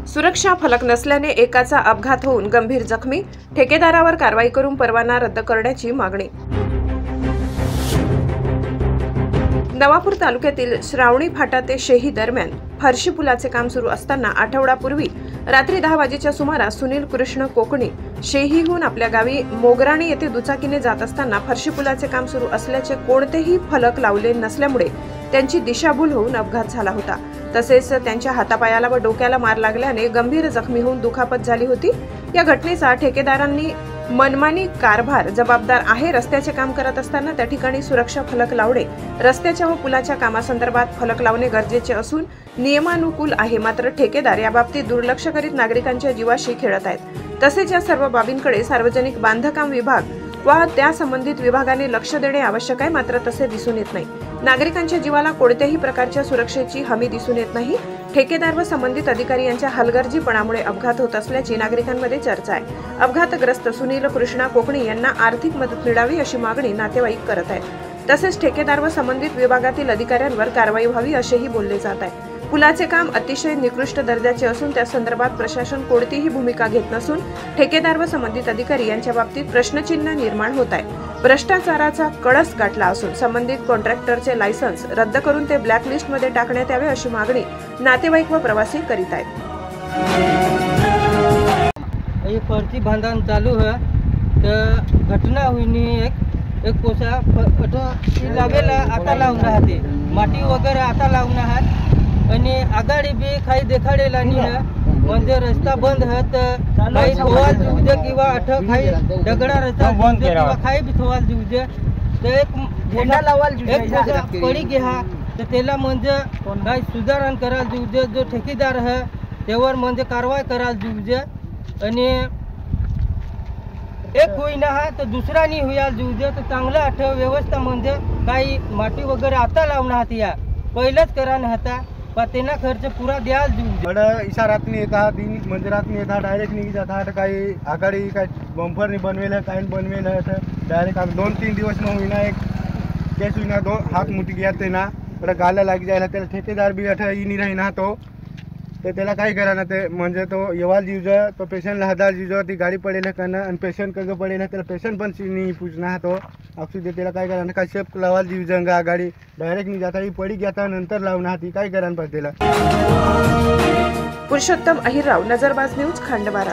सुरक्षा फलक नसल्याने एकाचा अपघात होऊन गंभीर जखमी, ठेकेदारावर कारवाई करून परवाना रद्द करण्याची मागणी। नवापूर तालुक्यातील श्रावणी फाटा ते शेही दरम्यान फरशी पुलाचे काम सुरू असताना आठवडापूर्वी रात्री 10 वाजेच्या सुमारास सुनील कृष्ण कोकणी शेहीहून आपल्या गावी मोगराणी येथे दुचाकीने जात असताना फरशी पुलाचे काम सुरू असल्याचे कोणतेही फलक लावले नसल्यामुळे त्यांची दिशाभूल होऊन अपघात झाला होता। तसेच त्यांच्या हातापायाला व डोक्याला मार लागल्याने गंभीर जखमी होऊन दुखापत झाली होती। या घटनेचा ठेकेदारांनी मनमानी कारभार जबाबदार आहे। रस्त्याचे काम करत असताना त्या ठिकाणी सुरक्षा फलक लावणे, रस्त्याच्या व पुलाच्या कामासंदर्भात फलक लावणे गरजेचे असून नियमानुकूल आहे, मात्र ठेकेदार याबाबतीत दुर्लक्ष करीत नागरिकांच्या जीवाशी खेळत आहेत। तसेच या सर्व बाबींकडे सार्वजनिक बांधकाम विभाग व त्या संबंधित विभागाने लक्ष देणे आवश्यक आहे, मात्र तसे दिसून येत नाही। नागरिकांच्या जीवाला कोणत्याही प्रकारच्या सुरक्षेची हमी दिसून येत नाही। ठेकेदार व संबंधित अधिकारी यांच्या हलगर्जीपणामुळे अपघात होत असल्याची नागरिकांमध्ये चर्चा आहे। अपघातग्रस्त सुनील कृष्णा कोकणी यांना आर्थिक मदत मिळावी अशी मागणी नातेवाईक करत आहेत। तसेच ठेकेदार व संबंधित विभागातील अधिकाऱ्यांवर कारवाई व्हावी असेही बोलले जात आहे। पुलाचे काम अतिशय निकृष्ट दर्जाचे असून त्या संदर्भात प्रशासन कोणतीही भूमिका घेत नसून ठेकेदार व संबंधित अधिकारी यांच्या बाबतीत प्रश्नचिन्ह निर्माण होत आहे। भ्रष्टाचाराचा कळस गाठला असून संबंधित कॉन्ट्रॅक्टरचे लायसन्स रद्द करून ते ब्लॅक लिस्ट मध्ये टाकण्यात यावे अशी मागणी नातेवाईक व प्रवासी करीत आहेत। ये फरसी बांधकाम चालू है तो घटना हुई एक पोसा लागेला आता लावून राहते, माटी वगैरे आता लावून आहात आणि आगाडी बी काही देखाडेला नाही, म्हणजे रस्ता बंद है तर काही थोवाल जीवजे किंवा अठ काही दगडा रस्ता बंद किंवा काही बी थोवाल जीवजे तर एक पडी घ्या तर त्याला म्हणजे काही सुधारण करायला जीवजे, जो ठेकेदार है त्यावर म्हणजे कारवाई करायला जीवजे आणि एक होईना हा तर दुसरा नाही होईल जीवजे तर चांगलं आठव व्यवस्था म्हणजे काही माटी वगैरे आता लावून आहात या पहिलंच करा नव्हता पण त्यांना खर्च पुरा द्याल जीवजे। बड़ा इशारात नहीं था, दिन मंदिरात नहीं था, डायरेक्ट नहीं जाता था, काही आगाड़ी का बम्पर नहीं बनवेल काही बनवेल डायरेक्ट 2-3 दिवस में हुई ना एक केस हुई ना, 2 हाथ मुठी गया तेना बड़ा गाला लग जाए त्याला ठेकेदार भी अठा ही नहीं रही ना तो त्याला काही करा ना ते म्हणजे तो येवाल जीव जो तो पेशंटला हजार जीव जो ती गाडी पडेल कन आणि पेशंट कग पडेल त्याला पेशंट पण नहीं पूछना तो ऑक्सीजन त्याला काय करा ना काय शेप लावाल जीव जंगा गाडी डायरेक्ट नहीं जाता ही पडी गया नंतर लावना ती काय करा पण त्याला। पुरुषोत्तम अहिरराव, नजरबाज न्यूज, खंडवारा।